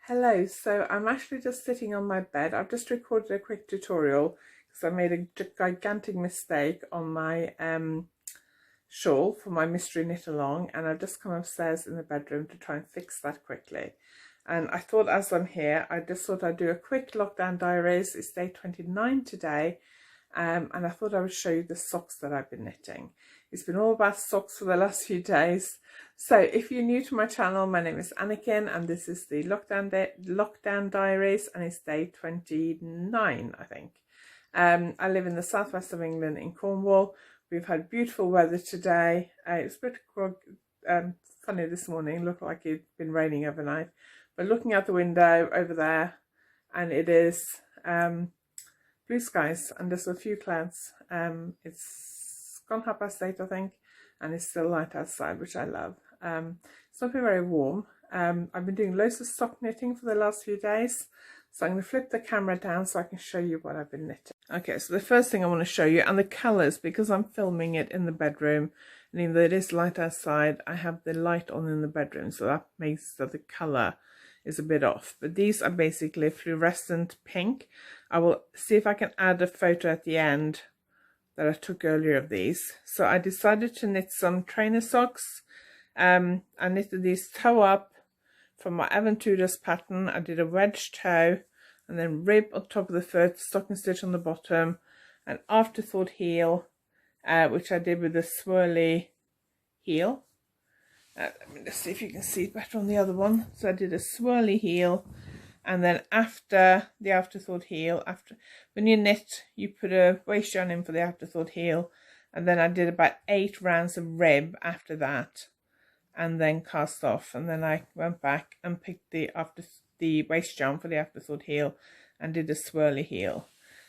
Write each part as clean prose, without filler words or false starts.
Hello, so I'm actually just sitting on my bed. I've just recorded a quick tutorial because I made a gigantic mistake on my shawl for my mystery knit along, and I've just come upstairs in the bedroom to try and fix that quickly. And I thought, as I'm here, I just thought I'd do a quick lockdown diaries. It's day 29 today, and I thought I would show you the socks that I've been knitting. It's been all about socks for the last few days. So if you're new to my channel, my name is Anakin, and this is the lockdown diaries, and it's day 29, I think. I live in the southwest of England in Cornwall. We've had beautiful weather today. It's a bit funny this morning, looked like it'd been raining overnight, but looking out the window over there, and it is blue skies and there's a few clouds. It's gone 8:30, I think, and it's still light outside, which I love. It's not been very warm. I've been doing loads of sock knitting for the last few days, so I'm going to flip the camera down so I can show you what I've been knitting. Okay, so the first thing I want to show you, and the colours, because I'm filming it in the bedroom, and even though it is light outside, I have the light on in the bedroom, so that makes that the colour is a bit off. But these are basically fluorescent pink. I will see if I can add a photo at the end that I took earlier of these. So I decided to knit some trainer socks. I knitted these toe up from my Evan Tudor's pattern. I did a wedge toe and then rib on top of the foot, stocking stitch on the bottom, an afterthought heel, which I did with a swirly heel. Let me just see if you can see better on the other one. So I did a swirly heel, and then after the afterthought heel, when you knit, you put a waist yarn in for the afterthought heel, and then I did about 8 rounds of rib after that, and then cast off, and then I went back and picked the waist yarn for the afterthought heel and did a swirly heel.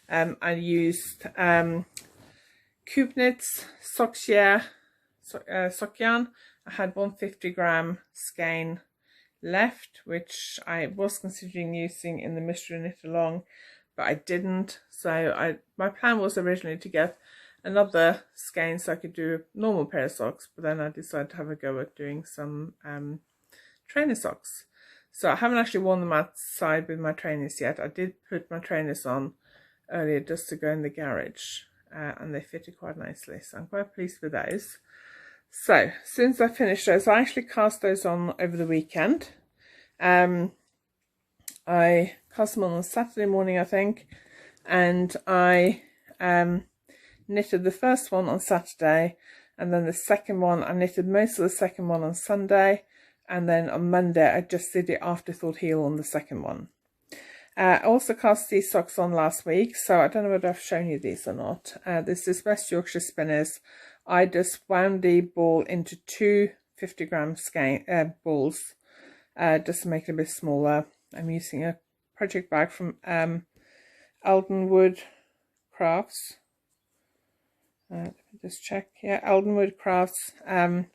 I used Coop Knits sock yarn. I had 150-gram skein left, which I was considering using in the mystery knit along, but I didn't. So my plan was originally to get another skein so I could do a normal pair of socks, but then I decided to have a go at doing some trainer socks. So I haven't actually worn them outside with my trainers yet. I did put my trainers on earlier just to go in the garage, and they fitted quite nicely, so I'm quite pleased with those. So since I finished those, I actually cast those on over the weekend. I cast them on Saturday morning, I think, and I knitted the first one on Saturday, and then the second one, I knitted most of the second one on Sunday, and then on Monday I just did the afterthought heel on the second one. I also cast these socks on last week, so I don't know whether I've shown you these or not. This is West Yorkshire Spinners. I just wound the ball into 2 50-gram balls, just to make it a bit smaller. I'm using a project bag from Aldenwood Crafts. Let me just check. Yeah, Aldenwood Crafts. I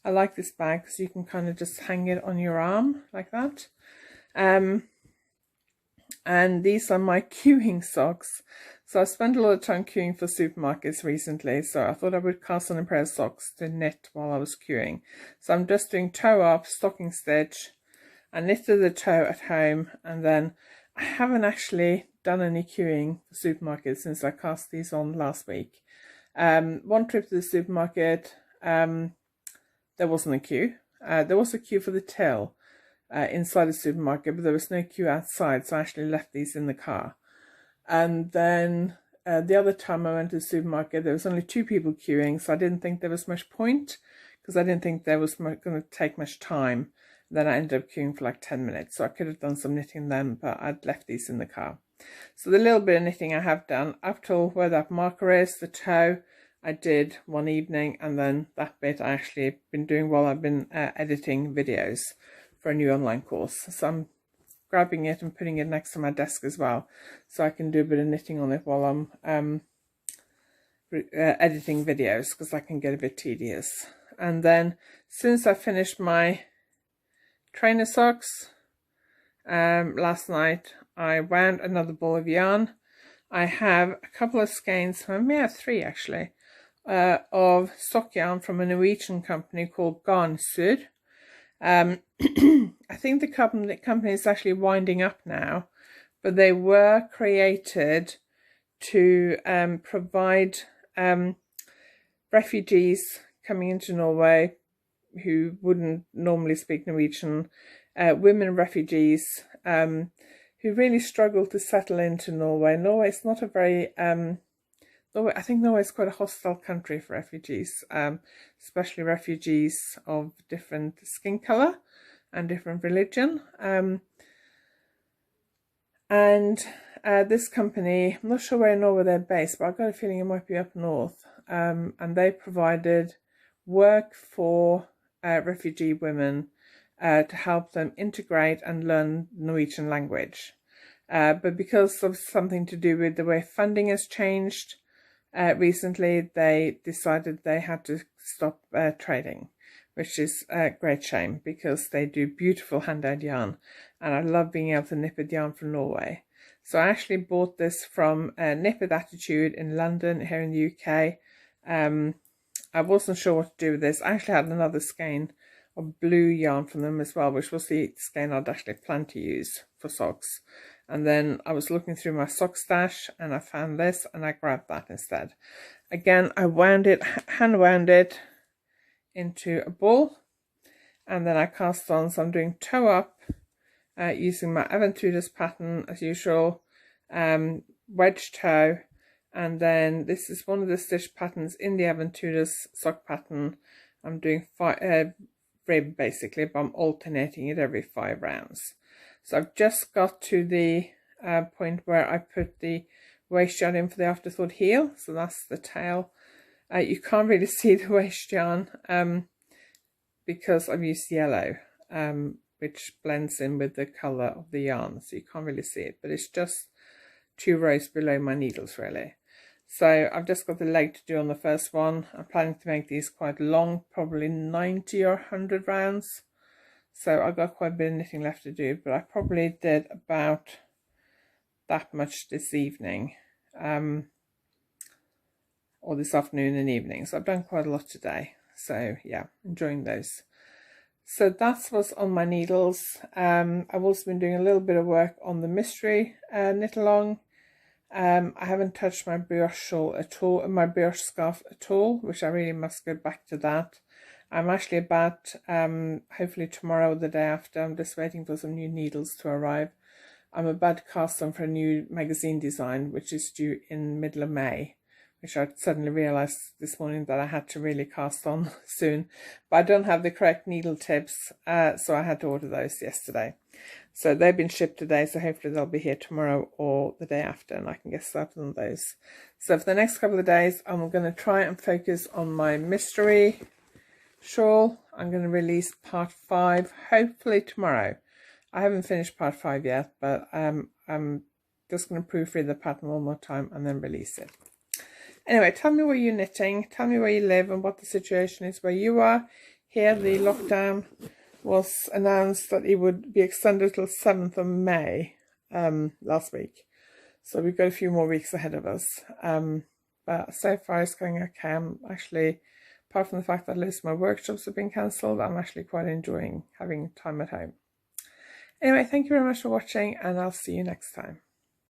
like this bag because you can kind of just hang it on your arm like that. And these are my queuing socks. So I spent a lot of time queuing for supermarkets recently, so I thought I would cast on a pair of socks to knit while I was queuing. So I'm just doing toe up, stocking stitch. I knitted the toe at home, and then I haven't actually done any queuing for supermarkets since I cast these on last week. One trip to the supermarket, there wasn't a queue. There was a queue for the till inside the supermarket, but there was no queue outside, so I actually left these in the car. And then the other time I went to the supermarket, there was only 2 people queuing, so I didn't think there was much point, because I didn't think there was going to take much time. Then I ended up queuing for like 10 minutes, so I could have done some knitting then, but I'd left these in the car. So the little bit of knitting I have done, up till where that marker is, the toe, I did one evening, and then that bit I actually been doing while I've been editing videos for a new online course. So I'm grabbing it and putting it next to my desk as well, so I can do a bit of knitting on it while I'm editing videos, because that can get a bit tedious. And then since I finished my trainer socks last night, I wound another ball of yarn. I have a couple of skeins, I may have 3 actually, of sock yarn from a Norwegian company called Garn Sud. I I think the company is actually winding up now, but they were created to provide refugees coming into Norway who wouldn't normally speak Norwegian, women refugees who really struggle to settle into Norway. Norway is not a very I think Norway is quite a hostile country for refugees, especially refugees of different skin colour and different religion. This company, I'm not sure where in Norway they're based, but I've got a feeling it might be up north. And they provided work for refugee women to help them integrate and learn Norwegian language. But because of something to do with the way funding has changed recently, they decided they had to stop trading, which is a great shame because they do beautiful hand-dyed yarn, and I love being able to knit yarn from Norway. So I actually bought this from Knit with Attitude in London, here in the UK. I wasn't sure what to do with this. I actually had another skein of blue yarn from them as well, which was the skein I'd actually planned to use for socks. And then I was looking through my sock stash and I found this and I grabbed that instead. Again, I wound it, hand wound it into a ball, and then I cast on. So I'm doing toe up using my Aventures pattern as usual, wedge toe, and then this is one of the stitch patterns in the Aventures sock pattern. I'm doing rib basically, but I'm alternating it every 5 rounds. So I've just got to the point where I put the waist yarn in for the afterthought heel, so that's the tail. You can't really see the waist yarn because I've used yellow, which blends in with the colour of the yarn, so you can't really see it, but it's just 2 rows below my needles really. So I've just got the leg to do on the first one. I'm planning to make these quite long, probably 90 or 100 rounds. So I've got quite a bit of knitting left to do, but I probably did about that much this evening, or this afternoon and evening. So I've done quite a lot today. So yeah, enjoying those. So that's what's on my needles. I've also been doing a little bit of work on the mystery knit along. I haven't touched my brioche shawl at all, my brioche scarf at all, which I really must go back to that. I'm actually about, hopefully tomorrow or the day after, I'm just waiting for some new needles to arrive. I'm about to cast on for a new magazine design, which is due in middle of May, which I suddenly realised this morning that I had to really cast on soon. But I don't have the correct needle tips, so I had to order those yesterday. So they've been shipped today, so hopefully they'll be here tomorrow or the day after, and I can get started on those. So for the next couple of days, I'm going to try and focus on my mystery shawl. I'm going to release part 5, hopefully tomorrow. I haven't finished part 5 yet, but I'm just going to proofread the pattern one more time and then release it. Anyway, tell me where you're knitting, tell me where you live and what the situation is where you are. Here the lockdown was announced that it would be extended till 7th of May last week. So we've got a few more weeks ahead of us. But so far it's going okay. I'm actually, apart from the fact that most of my workshops have been cancelled, I'm actually quite enjoying having time at home. Anyway, thank you very much for watching, and I'll see you next time.